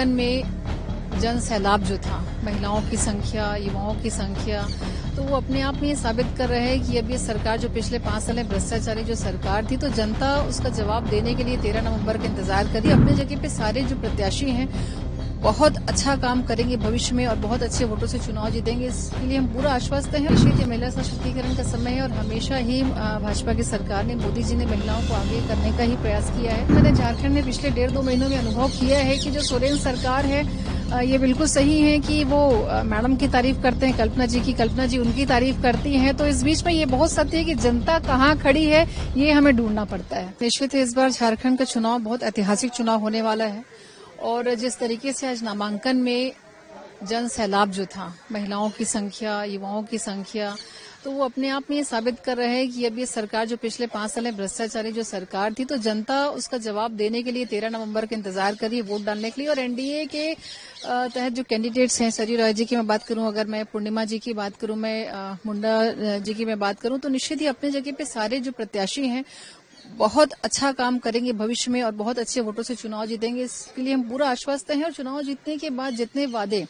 नामांकन में जन सैलाब जो था, महिलाओं की संख्या, युवाओं की संख्या, तो वो अपने आप में ये साबित कर रहे हैं कि अब ये सरकार जो पिछले 5 साल में भ्रष्टाचारी जो सरकार थी, तो जनता उसका जवाब देने के लिए 13 नवंबर का इंतजार कर रही है। अपने जगह पे सारे जो प्रत्याशी हैं बहुत अच्छा काम करेंगे भविष्य में और बहुत अच्छे वोटों से चुनाव जीतेंगे, इसके लिए हम पूरा आश्वस्त हैं। निश्चित महिला सशक्तिकरण का समय है और हमेशा ही भाजपा की सरकार ने, मोदी जी ने महिलाओं को आगे करने का ही प्रयास किया है। मैंने झारखंड में पिछले 1.5-2 महीनों में अनुभव किया है कि जो सोरेन सरकार है, ये बिल्कुल सही है कि वो मैडम की तारीफ करते हैं, कल्पना जी उनकी तारीफ करती हैं, तो इस बीच में ये बहुत सत्य है कि जनता कहाँ खड़ी है ये हमें ढूंढना पड़ता है। निश्चित इस बार झारखंड का चुनाव बहुत ऐतिहासिक चुनाव होने वाला है और जिस तरीके से आज नामांकन में जन सैलाब जो था, महिलाओं की संख्या, युवाओं की संख्या, तो वो अपने आप में ये साबित कर रहे हैं कि अब ये सरकार जो पिछले 5 साल में भ्रष्टाचारी जो सरकार थी, तो जनता उसका जवाब देने के लिए 13 नवंबर का इंतजार कर रही है वोट डालने के लिए। और एनडीए के तहत जो कैंडिडेट्स हैं, सरयू राय जी की मैं बात करूं, अगर मैं पूर्णिमा जी की बात करूं, मैं मुंडा जी की मैं बात करूं, तो निश्चित ही अपने जगह पे सारे जो प्रत्याशी हैं बहुत अच्छा काम करेंगे भविष्य में और बहुत अच्छे वोटों से चुनाव जीतेंगे, इसके लिए हम पूरा आश्वस्त हैं। और चुनाव जीतने के बाद जितने वादे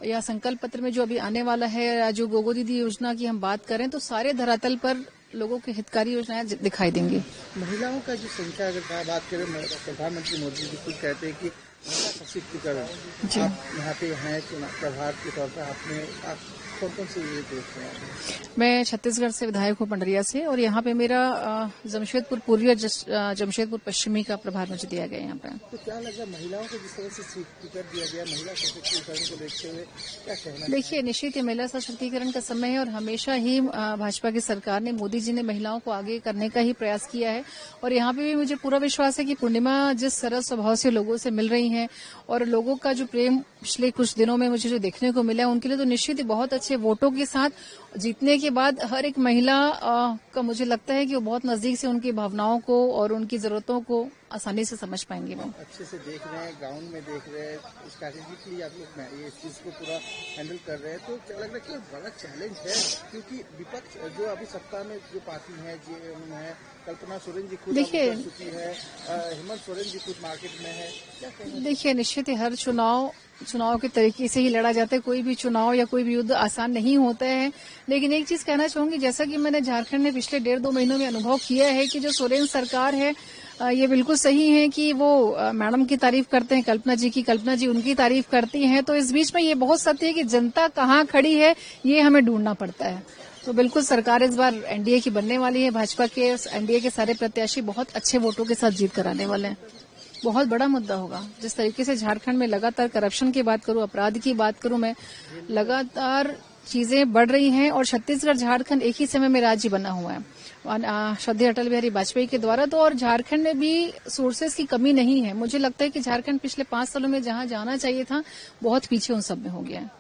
या संकल्प पत्र में जो अभी आने वाला है, जो गोगो दीदी योजना की हम बात करें, तो सारे धरातल पर लोगों की हितकारी योजनाएं दिखाई देंगी। महिलाओं का जो संख्या अगर बात करें, प्रधानमंत्री मोदी जी खुद कहते हैं कि महिला सशक्तिकरण, आप यहाँ पे हैं प्रभार के तौर पर, आपने कौन से ये देखते हैं? मैं छत्तीसगढ़ से विधायक हूँ, पंडरिया से, और यहाँ पे मेरा जमशेदपुर पूर्वी और जमशेदपुर पश्चिमी का प्रभार मुझे दिया गया यहाँ पे। तो क्या लगा महिलाओं को जिस तरह से टिकट दिया गया, महिला सशक्तिकरण को देखते हुए क्या कहना? देखिए, निश्चित ही महिला सशक्तिकरण का समय है और हमेशा ही भाजपा की सरकार ने, मोदी जी ने महिलाओं को आगे करने का ही प्रयास किया है। और यहाँ पे भी मुझे पूरा विश्वास है कि पूर्णिमा जिस सरल स्वभाव से लोगों से मिल रही हैं और लोगों का जो प्रेम पिछले कुछ दिनों में मुझे जो देखने को मिला है, उनके लिए तो निश्चित ही बहुत अच्छे वोटों के साथ जीतने के बाद हर एक महिला का मुझे लगता है कि वो बहुत नजदीक से उनकी भावनाओं को और उनकी जरूरतों को आसानी से समझ पाएंगे। वो अच्छे से देख रहे हैं, ग्राउंड में देख रहे हैं, स्ट्रैटेजिकली आप लोग ये चीज को पूरा हैंडल कर रहे हैं, तो क्या लग रहा है कि बड़ा चैलेंज है? क्योंकि विपक्ष जो अभी सत्ता में जो पार्टी है, जेएमएम है, कल्पना सोरेन जी खुद चुकी है, हेमंत सोरेन जी खुद मार्केट में है, क्या कहना? देखिए, निश्चित ही हर चुनाव के तरीके से ही लड़ा जाता है। कोई भी चुनाव या कोई भी युद्ध आसान नहीं होता है, लेकिन एक चीज कहना चाहूंगी, जैसा कि मैंने झारखंड में पिछले 1.5-2 महीनों में अनुभव किया है कि जो सोरेन सरकार है, ये बिल्कुल सही है कि वो मैडम की तारीफ करते हैं, कल्पना जी उनकी तारीफ करती हैं, तो इस बीच में ये बहुत सत्य है कि जनता कहाँ खड़ी है ये हमें ढूंढना पड़ता है। तो बिल्कुल सरकार इस बार एनडीए की बनने वाली है। भाजपा के एनडीए के सारे प्रत्याशी बहुत अच्छे वोटों के साथ जीत कराने वाले हैं। बहुत बड़ा मुद्दा होगा। जिस तरीके से झारखंड में लगातार करप्शन की बात करूं, अपराध की बात करूं, मैं लगातार चीजें बढ़ रही हैं और छत्तीसगढ़ झारखंड एक ही समय में राज्य बना हुआ है श्रद्धेय अटल बिहारी वाजपेयी के द्वारा, तो और झारखंड में भी सोर्सेज की कमी नहीं है। मुझे लगता है कि झारखंड पिछले 5 सालों में जहां जाना चाहिए था, बहुत पीछे उन सब में हो गया है।